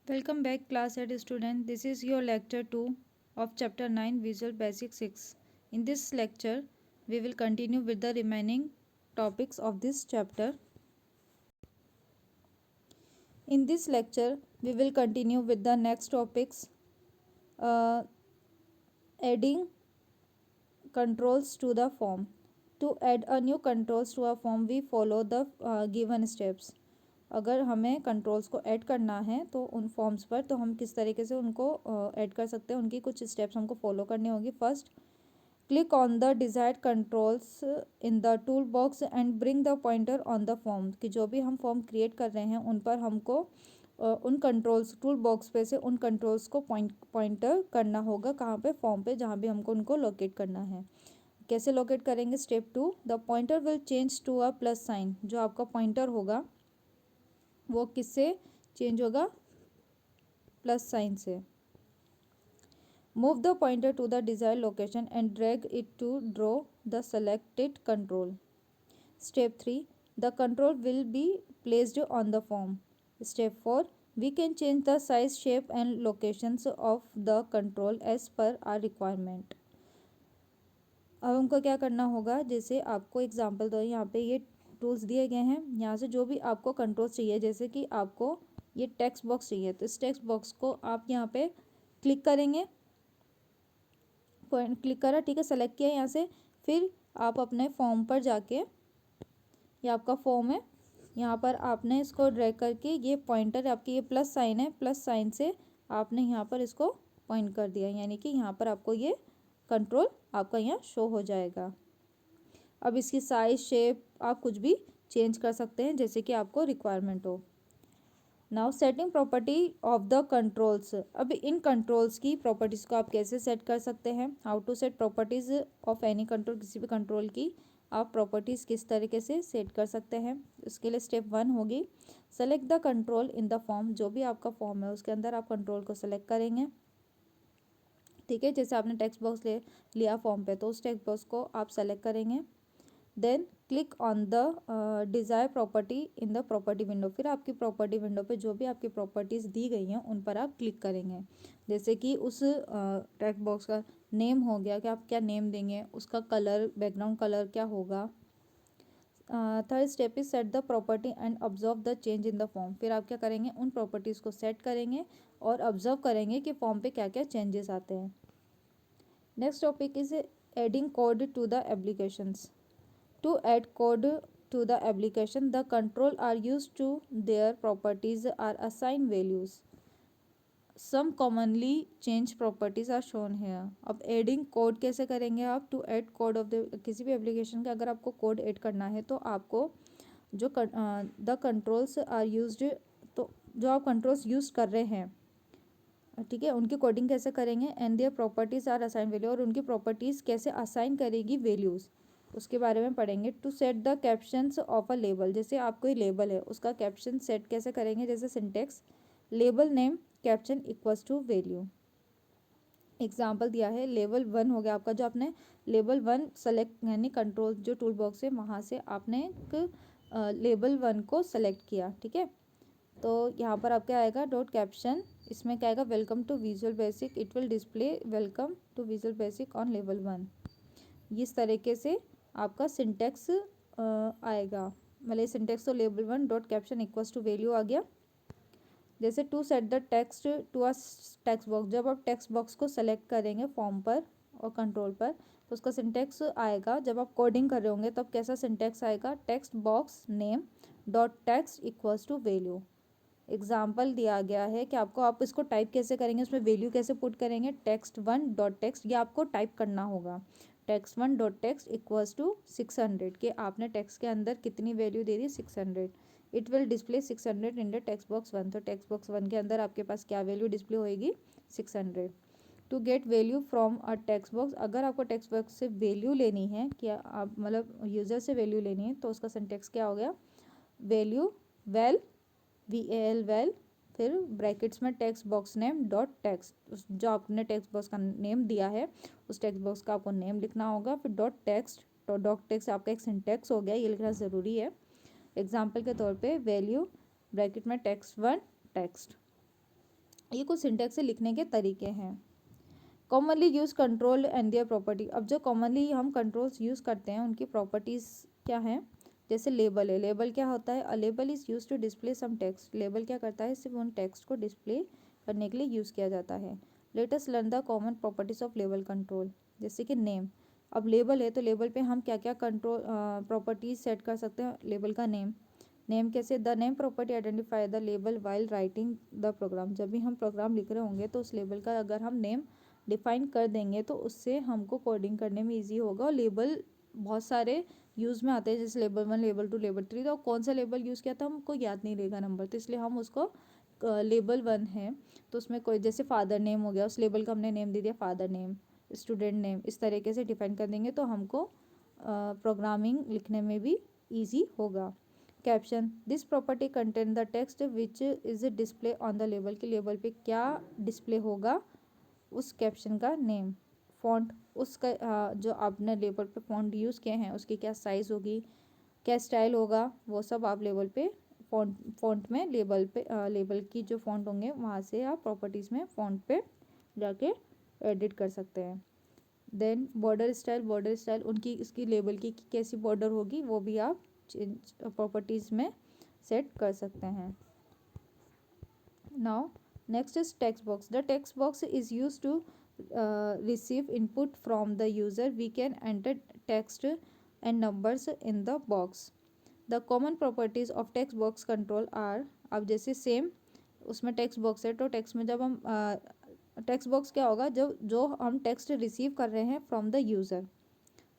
Welcome back class 8 student. This is your lecture 2 of chapter 9 Visual Basic 6. In this lecture we will continue with the remaining topics of this chapter. In this lecture we will continue with the next topics, uh, adding controls to the form. To add a new controls to a form we follow the given steps. अगर हमें controls को add करना है तो उन forms पर तो हम किस तरीके से उनको ऐड कर सकते हैं, उनकी कुछ स्टेप्स हमको फॉलो करनी होगी. First, click on the desired controls in the tool box and bring the pointer on the form. कि जो भी हम फॉर्म क्रिएट कर रहे हैं उन पर हमको उन कंट्रोल्स टूल बॉक्स पे से उन कंट्रोल्स को पॉइंटर करना होगा. कहाँ पे? फॉर्म पे, जहाँ भी हमको उनको लोकेट करना है. कैसे लोकेट करेंगे? Step 2, the pointer will change to a plus sign. जो आपका पॉइंटर होगा वो किससे चेंज होगा? प्लस साइन से. Move the pointer to the desired location and drag it to draw the selected control. Step 3, the control will be placed on the form. Step 4, we can change the size, shape and locations of the control as per आर रिक्वायरमेंट. अब हमको क्या करना होगा? जैसे आपको example दो, यहाँ पे ये टूल्स दिए गए हैं. यहाँ से जो भी आपको कंट्रोल चाहिए, जैसे कि आपको ये टेक्स्ट बॉक्स चाहिए तो इस टेक्स्ट बॉक्स को आप यहाँ पे क्लिक करेंगे. पॉइंट क्लिक करा, ठीक है, सेलेक्ट किया यहाँ से. फिर आप अपने फॉर्म पर जाके, ये आपका फॉर्म है, यहाँ पर आपने इसको ड्रैग करके ये पॉइंटर आपकी ये प्लस साइन है, प्लस साइन से आपने यहाँ पर इसको पॉइंट कर दिया, यानी कि यहाँ पर आपको ये कंट्रोल आपका यहाँ शो हो जाएगा. अब इसकी साइज, शेप आप कुछ भी चेंज कर सकते हैं जैसे कि आपको रिक्वायरमेंट हो. Now setting property of the controls. अब इन कंट्रोल्स की प्रॉपर्टीज़ को आप कैसे सेट कर सकते हैं? How to set properties of any control. किसी भी कंट्रोल की आप प्रॉपर्टीज़ किस तरीके से सेट कर सकते हैं? इसके लिए स्टेप 1 होगी, select the control in the form. जो भी आपका फॉर्म है उसके अंदर आप कंट्रोल को सेलेक्ट करेंगे. ठीक है, जैसे आपने टेक्स्ट बॉक्स लिया फॉर्म पे तो उस टेक्स्ट बॉक्स को आप सेलेक्ट करेंगे. Then click on the desire property in the property window. फिर आपकी प्रॉपर्टी विंडो पे जो भी आपकी प्रॉपर्टीज़ दी गई हैं उन पर आप क्लिक करेंगे. जैसे कि उस टेक्स्ट बॉक्स का नेम हो गया कि आप क्या नेम देंगे, उसका कलर, बैकग्राउंड कलर क्या होगा. Third step is set the property and observe the change in the form. फिर आप क्या करेंगे? उन प्रॉपर्टीज़ को सेट करेंगे और ऑब्जर्व करेंगे कि फॉर्म पे क्या क्या चेंजेस आते हैं. Next topic is adding code to the applications. To add code to the application, the control are used to their properties are assigned values. Some commonly changed properties are shown here. अब adding code कैसे करेंगे आप? To add code of the, किसी भी application का अगर आपको code add करना है तो आपको जो द कंट्रोल्स आर यूज्ड, तो जो आप कंट्रोल्स यूज कर रहे हैं, ठीक है, उनकी कोडिंग कैसे करेंगे? And their properties are assign value. और उनकी प्रॉपर्टीज़ कैसे असाइन करेगी वैल्यूज़, उसके बारे में पढ़ेंगे. To set the captions of a label. जैसे आप कोई लेबल है उसका कैप्शन सेट कैसे करेंगे? जैसे syntax, label name caption equals to value. Example दिया है, लेबल 1 हो गया आपका. जो आपने लेबल 1 सेलेक्ट, यानी कंट्रोल जो टूल बॉक्स है वहाँ से आपने एक लेबल 1 को सेलेक्ट किया, ठीक है. तो यहाँ पर आपका आएगा डॉट कैप्शन, इसमें क्या आएगा? Welcome to Visual Basic. It will display welcome to Visual Basic on level 1. इस तरीके से आपका सिंटेक्स आएगा. मतलब सिंटेक्स तो label 1 dot caption equals to value आ गया. जैसे to set the text to a text box. जब आप टेक्स्ट बॉक्स को सेलेक्ट करेंगे फॉर्म पर और कंट्रोल पर तो उसका सिंटेक्स आएगा. जब आप कोडिंग कर रहे होंगे तब कैसा सिंटेक्स आएगा? Text box name dot text equals to value. Example दिया गया है कि आपको, आप इसको टाइप कैसे करेंगे, उसमें वैल्यू कैसे पुट करेंगे? टेक्स्ट 1 डॉट टेक्स्ट, ये आपको टाइप करना होगा. Text 1 dot text equals to 600, कि आपने टेक्स्ट के अंदर कितनी वैल्यू दे दी? 600. It will display 600 in the text box 1. तो टेक्स्ट बॉक्स 1 के अंदर आपके पास क्या वैल्यू डिस्प्ले होएगी? 600. To get value from a text box. अगर आपको टेक्स्ट बॉक्स से वैल्यू लेनी है, क्या आप मतलब यूज़र से वैल्यू लेनी है, तो उसका सिंटेक्स क्या हो गया? वैल्यू वेल, VAL वेल, फिर ब्रैकेट्स में text box name dot text. जो आपने टेक्स्ट बॉक्स का नेम दिया है उस टेक्स्ट बॉक्स का आपको नेम लिखना होगा. फिर डॉट टेक्स्ट, तो डॉट टेक्स्ट आपका एक सिंटेक्स हो गया, ये लिखना ज़रूरी है. एग्जाम्पल के तौर पे वैल्यू ब्रैकेट में टेक्स्ट 1 टेक्स्ट. ये कुछ सिंटैक्स से लिखने के तरीके हैं। Commonly use control and their property. अब जो कॉमनली हम कंट्रोल्स यूज़ करते हैं उनकी प्रॉपर्टीज़ क्या हैं, जैसे लेबल है। लेबल क्या होता है, a label is use to display some text. Label क्या करता है, सिर्फ उन टेक्स्ट को डिस्प्ले करने के लिए यूज़ किया जाता है। Let us learn the common properties of label control. जैसे कि नेम, अब लेबल है तो लेबल पे हम क्या क्या कंट्रोल प्रॉपर्टीज सेट कर सकते हैं। लेबल का नेम, नेम कैसे, the name property identify the label while writing the program. जब भी हम प्रोग्राम लिख रहे होंगे तो उस लेबल का अगर हम नेम डिफाइन कर देंगे तो उससे हमको कोडिंग करने में ईजी होगा। और लेबल बहुत सारे यूज़ में आते हैं, जैसे लेबल 1, लेबल 2, लेबल 3। तो कौन सा लेबल यूज़ किया था हमको याद नहीं रहेगा नंबर, तो इसलिए हम उसको लेबल 1 है तो उसमें कोई जैसे फादर नेम हो गया, उस लेबल का हमने नेम दे दिया फादर नेम, स्टूडेंट नेम, इस तरीके से डिफाइन कर देंगे तो हमको प्रोग्रामिंग लिखने में भी ईजी होगा। Caption, this property content the text which is display on the label, के लेबल पे क्या डिस्प्ले होगा उस कैप्शन का नेम। फॉन्ट, उसका जो आपने लेबल पे फॉन्ट यूज़ किए हैं उसकी क्या साइज़ होगी, क्या स्टाइल होगा, वो सब आप लेबल पे फॉन्ट में लेबल पे लेबल की जो फॉन्ट होंगे वहाँ से आप प्रॉपर्टीज़ में फॉन्ट पे जाके एडिट कर सकते हैं। Then border style, border style उनकी इसकी लेबल की कैसी बॉर्डर होगी वो भी आप प्रॉपर्टीज़ में सेट कर सकते हैं। Now next is text box. The text box is use to receive input from the user. We can enter text and numbers in the box. The common properties of text box control are, अब जैसे same उसमें text box है तो text में जब हम text box क्या होगा, जब जो हम टेक्स्ट रिसीव कर रहे हैं from the user,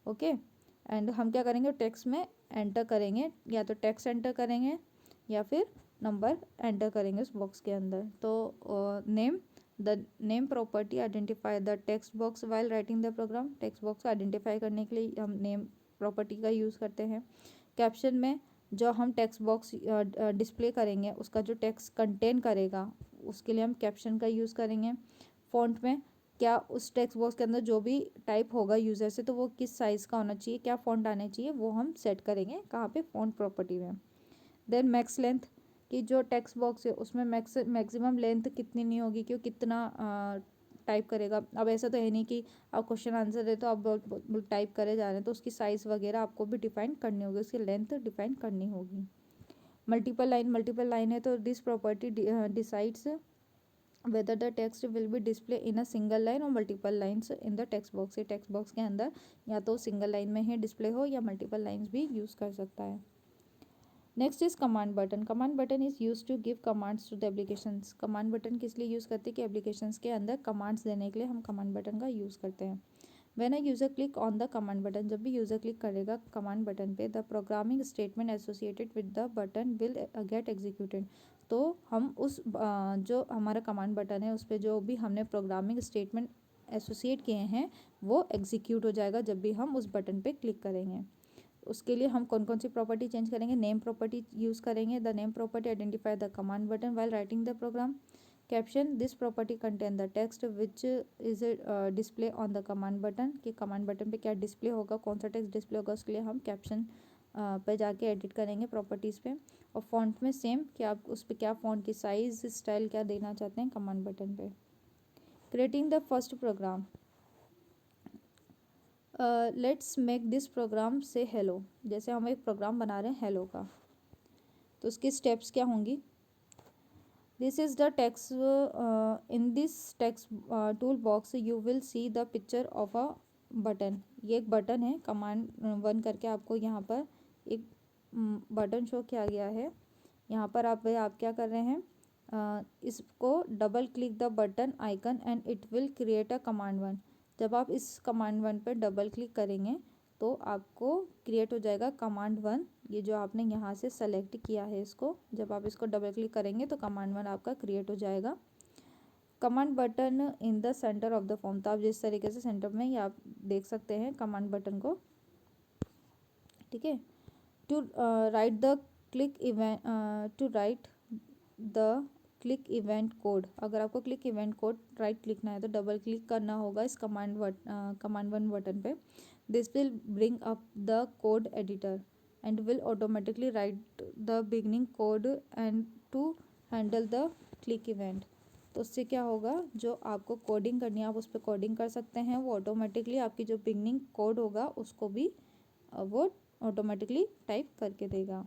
okay, and हम क्या करेंगे टेक्स्ट में एंटर करेंगे, या तो टेक्स्ट एंटर करेंगे या फिर नंबर एंटर करेंगे उस बॉक्स के अंदर। तो name, the name property identify the text box while writing the program. Text box को आइडेंटिफाई करने के लिए हम नेम प्रॉपर्टी का यूज़ करते हैं। कैप्शन में जो हम टेक्स्ट बॉक्स डिस्प्ले करेंगे उसका जो टेक्स्ट कंटेन करेगा उसके लिए हम कैप्शन का यूज़ करेंगे। फॉन्ट में क्या उस टेक्स्ट बॉक्स के अंदर जो भी टाइप होगा यूज़र से तो वो किस साइज़ का होना चाहिए, क्या फॉन्ट आना चाहिए, वो हम सेट करेंगे कहाँ पे, फॉन्ट प्रॉपर्टी में। देन मैक्स लेंथ, कि जो टेक्स्ट बॉक्स है उसमें मैक्सिमम लेंथ कितनी नहीं होगी कि वो कितना टाइप करेगा। अब ऐसा तो है नहीं कि आप क्वेश्चन आंसर दे तो आप टाइप करे जा रहे हैं, तो उसकी साइज़ वगैरह आपको भी डिफाइन करनी होगी, उसकी लेंथ डिफाइन करनी होगी। मल्टीपल लाइन, मल्टीपल लाइन है तो this property decides whether the text will be display in a single line or multiple lines in the text box। Text box के अंदर या तो सिंगल लाइन में ही डिस्प्ले हो या मल्टीपल लाइन्स भी यूज़ कर सकता है। Next is command button. Command button is use to give commands to the applications. Command button किस लिए यूज़ करते हैं कि एप्लीकेशंस के अंदर कमांड्स देने के लिए हम कमांड बटन का यूज़ करते हैं। When a user click on the command button, जब भी यूज़र क्लिक करेगा कमांड बटन पे, the programming statement associated with the button will get executed. तो हम उस जो हमारा कमांड बटन है उस पर जो भी हमने प्रोग्रामिंग स्टेटमेंट एसोसिएट किए हैं वो एग्जीक्यूट हो जाएगा जब भी हम उस बटन पे क्लिक करेंगे। उसके लिए हम कौन कौन सी प्रॉपर्टी चेंज करेंगे, नेम प्रॉपर्टी यूज़ करेंगे। The name property identify the command button while writing the program. Caption, this property content the text which is display on the command button, कि कमांड बटन पे क्या display होगा, कौन सा text display होगा, उसके लिए हम कैप्शन पे जाके एडिट करेंगे प्रॉपर्टीज़ पे। और फॉन्ट में सेम कि आप उस पर क्या फॉन्ट की साइज़ स्टाइल क्या देना चाहते हैं कमांड बटन पे। Creating the first program, let's make this program से हेलो। जैसे हम एक प्रोग्राम बना रहे हैं हेलो का, तो उसकी स्टेप्स क्या होंगी। This is the text, in this text tool box you will see the picture of a button. ये एक बटन है, कमांड 1 करके आपको यहाँ पर एक बटन शो किया गया है। यहाँ पर आप क्या कर रहे हैं, इसको double click the button icon and it will create a command 1। जब आप इस कमांड 1 पर डबल क्लिक करेंगे तो आपको क्रिएट हो जाएगा कमांड 1। ये जो आपने यहाँ से सेलेक्ट किया है इसको, जब आप इसको डबल क्लिक करेंगे तो कमांड 1 आपका क्रिएट हो जाएगा। Command button in the centre of the form, तो आप जिस तरीके से सेंटर में ये आप देख सकते हैं कमांड बटन को, ठीक है। To write the click event, to write the click event code, अगर आपको क्लिक इवेंट कोड राइट लिखना है तो डबल क्लिक करना होगा इस कमांड 1 बटन पे। This will bring up the code editor and will automatically write the beginning code and to handle the click event. तो उससे क्या होगा, जो आपको कोडिंग करनी है आप उस पर कोडिंग कर सकते हैं, वो ऑटोमेटिकली आपकी जो बिगनिंग कोड होगा उसको भी वो ऑटोमेटिकली टाइप करके देगा।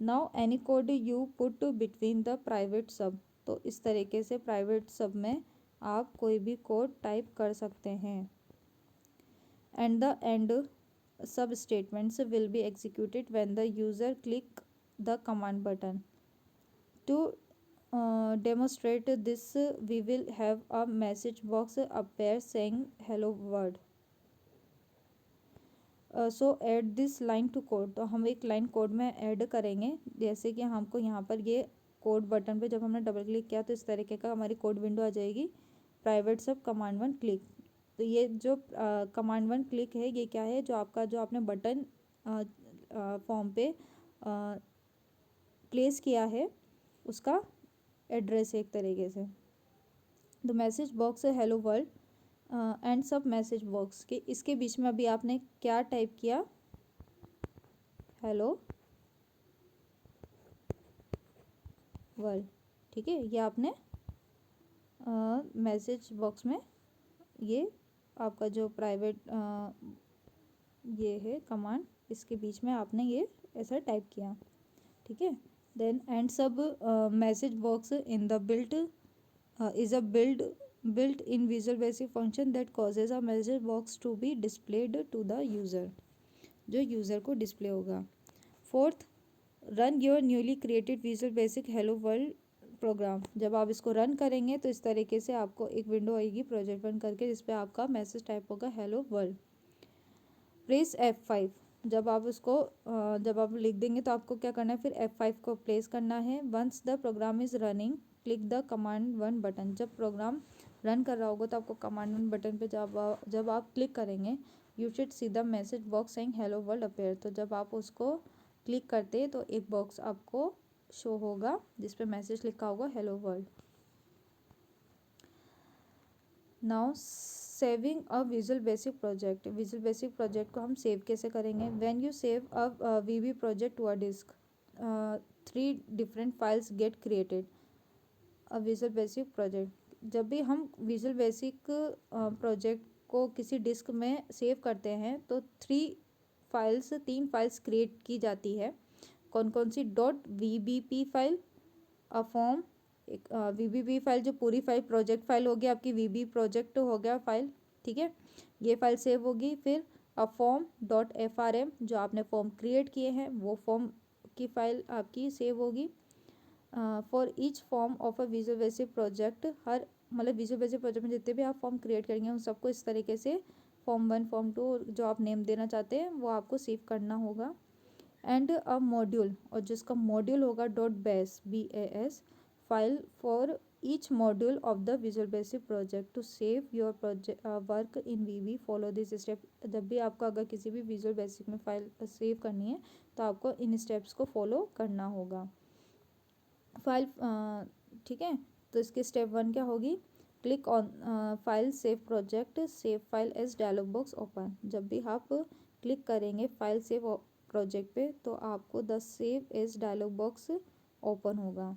Now any code you put between the private सब, तो इस तरीके से प्राइवेट सब में आप कोई भी कोड टाइप कर सकते हैं। And the end sub statements will be executed when the user click the command button. To demonstrate this, we will have a message box appear saying hello world. So add this line to code, तो हम एक line code में add करेंगे। जैसे कि हमको यहाँ पर ये कोड बटन पे जब हमने डबल क्लिक किया तो इस तरीके का हमारी कोड विंडो आ जाएगी, प्राइवेट सब कमांड वन क्लिक। तो ये जो कमांड वन क्लिक है ये क्या है, जो आपका जो आपने बटन फॉर्म पे प्लेस किया है उसका एड्रेस है एक तरीके से। द मैसेज बॉक्स है हेलो वर्ल्ड एंड सब मैसेज बॉक्स के इसके बीच में अभी आपने क्या टाइप किया, हेलो वर्ल्ड, ठीक है। ये आपने मैसेज बॉक्स में ये आपका जो प्राइवेट ये है कमांड, इसके बीच में आपने ये ऐसा टाइप किया, ठीक है। देन एंड सब message box in the built is a built in Visual Basic function that causes a message box to be displayed to the user, जो यूज़र को डिस्प्ले होगा। Fourth, run your newly created visual basic hello world program, जब आप इसको run करेंगे तो इस तरीके से आपको एक विंडो आएगी प्रोजेक्ट बन करके जिसपे आपका मैसेज टाइप होगा हेलो वर्ल्ड। प्रेस F5, जब आप उसको जब आप लिख देंगे तो आपको क्या करना है, फिर F5 को प्लेस करना है। Once the program is running click the command one button, जब प्रोग्राम रन कर रहा होगा तो आपको कमांड वन बटन पे जब आप क्लिक करेंगे you should see the message box saying hello world appear, तो जब आप उसको क्लिक करते हैं तो एक बॉक्स आपको शो होगा जिस पे मैसेज लिखा होगा hello world. Now saving a visual basic project, visual basic project को हम सेव कैसे करेंगे। When you save a VB project to a disk 3 different files get created. A visual basic project, जब भी हम विजुअल बेसिक प्रोजेक्ट को किसी disc में सेव करते हैं तो 3 फाइल्स क्रिएट की जाती है। कौन कौन सी, .vbp फाइल, अ फॉर्म, एक VBP फाइल जो पूरी फाइल प्रोजेक्ट फाइल होगी आपकी, VB प्रोजेक्ट हो गया फाइल, ठीक है, ये फाइल सेव होगी। फिर अ फॉर्म .frm, जो आपने फॉर्म क्रिएट किए हैं वो फॉर्म की फाइल आपकी सेव होगी। For each form of a visual basic project, हर मतलब विजुअल बेसिक प्रोजेक्ट में जितने भी आप फॉर्म क्रिएट करेंगे उन सबको इस तरीके से फॉर्म 1 फॉर्म 2 जो आप नेम देना चाहते हैं वो आपको सेव करना होगा। एंड अ मॉड्यूल, और जिसका मॉड्यूल होगा .bas file for each module of the visual basic project to save your project work in VB follow this step. जब भी आपको अगर किसी भी विजुअल बेसिक में फाइल सेव करनी है तो आपको इन स्टेप्स को फॉलो करना होगा। फाइल ठीक है, तो इसके स्टेप 1 क्या होगी, click on file save project save file as dialog box open. जब भी आप क्लिक करेंगे फाइल सेव प्रोजेक्ट पे तो आपको the save as dialog box open होगा।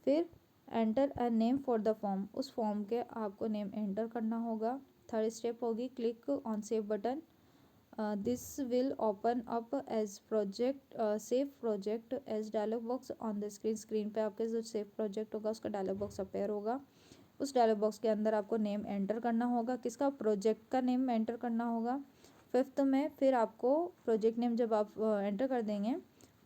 फिर enter a name for the form, उस फॉर्म के आपको नेम एंटर करना होगा। थर्ड स्टेप होगी click on save button, this will open up as project save project as dialog box on the screen. Screen पे आपके जो सेव प्रोजेक्ट होगा उसका डायलॉग बॉक्स अपेयर होगा। उस डायलॉग बॉक्स के अंदर आपको नेम एंटर करना होगा, किसका, प्रोजेक्ट का नेम एंटर करना होगा। फिफ्थ में फिर आपको प्रोजेक्ट नेम जब आप एंटर कर देंगे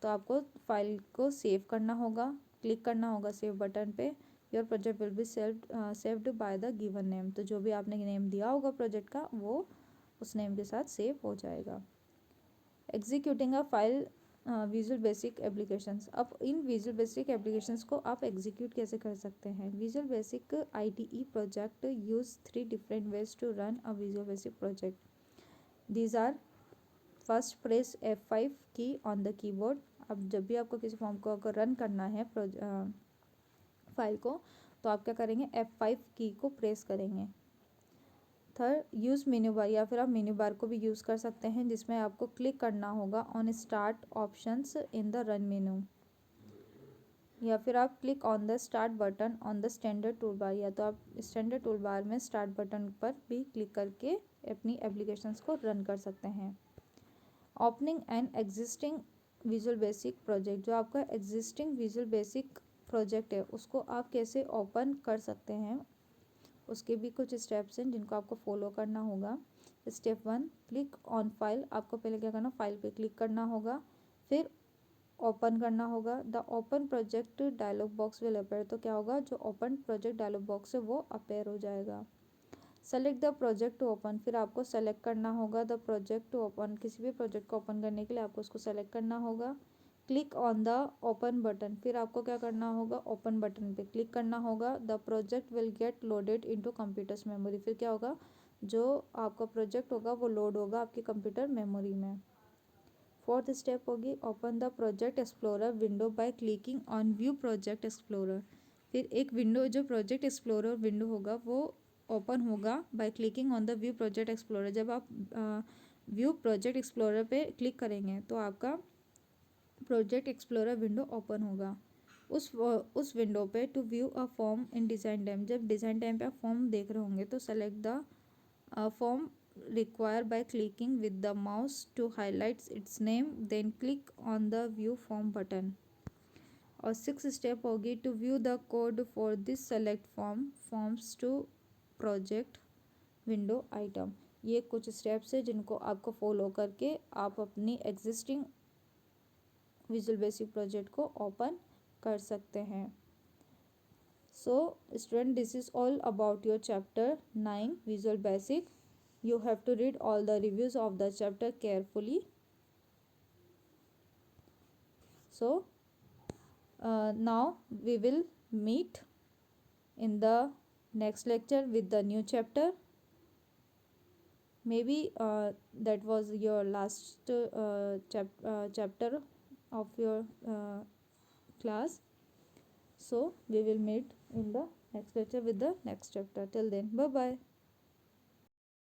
तो आपको फाइल को सेव करना होगा, क्लिक करना होगा सेव बटन पे। Your project will be saved by the given name, तो जो भी आपने नेम दिया होगा प्रोजेक्ट का वो उस नेम के साथ सेव हो जाएगा। Executing a file visual basic applications, अब इन विजुअल बेसिक एप्लीकेशंस को आप एग्जीक्यूट कैसे कर सकते हैं। Visual basic IDE project use 3 different ways to run a visual basic project. These are, first press F5 key on the keyboard. अब जब भी आपको किसी फॉर्म को अगर रन करना है फाइल को तो आप क्या करेंगे, F5 की को प्रेस करेंगे। थर्ड, यूज़ मेन्यू बार, या फिर आप मेन्यू बार को भी यूज़ कर सकते हैं जिसमें आपको क्लिक करना होगा on start options in the run मेनू। या फिर आप click on the start button on the standard tool bar, या तो आप स्टैंडर्ड टूल बार में स्टार्ट बटन पर भी क्लिक करके अपनी एप्लीकेशंस को रन कर सकते हैं। Opening and existing visual basic project, जो आपका एग्जिस्टिंग विजुअल बेसिक प्रोजेक्ट है उसको आप कैसे ओपन कर सकते हैं, उसके भी कुछ स्टेप्स हैं जिनको आपको फॉलो करना होगा। Step 1, click on file. आपको पहले क्या करना, फाइल पे क्लिक करना होगा, फिर ओपन करना होगा। The open project dialog box will appear, तो क्या होगा, जो ओपन प्रोजेक्ट डायलॉग बॉक्स है वो अपेयर हो जाएगा। Select the project to open, फिर आपको सेलेक्ट करना होगा द प्रोजेक्ट टू ओपन। किसी भी प्रोजेक्ट को ओपन करने के लिए आपको उसको सेलेक्ट करना होगा। Click on the open button, फिर आपको क्या करना होगा, ओपन बटन पे क्लिक करना होगा। The project will get loaded into computers memory, फिर क्या होगा, जो आपका प्रोजेक्ट होगा वो लोड होगा आपकी कंप्यूटर मेमोरी में। फोर्थ स्टेप होगी, open the project explorer window by clicking on view project explorer. फिर एक विंडो, जो प्रोजेक्ट एक्सप्लोरर विंडो होगा वो ओपन होगा by clicking on the view project explorer. जब आप व्यू प्रोजेक्ट एक्सप्लोरर पे क्लिक करेंगे तो आपका प्रोजेक्ट एक्सप्लोरर विंडो ओपन होगा। उस विंडो पे to view a form in design time, जब डिज़ाइन टाइम पे आप फॉर्म देख रहे होंगे तो select the form require by clicking with the mouse to highlight its name, then click on the view form button। और 6 step होगी, to view the code for this select forms to project window item. ये कुछ steps है जिनको आपको follow करके आप अपनी एग्जिस्टिंग विजुअल बेसिक प्रोजेक्ट को ओपन कर सकते हैं। So student, this is all about your chapter 9 visual basic. You have to read all the reviews of the chapter carefully. So now we will meet in the next lecture with the new chapter. Maybe that was your last chapter of your class. So we will meet in the next lecture with the next chapter. Till then, bye bye.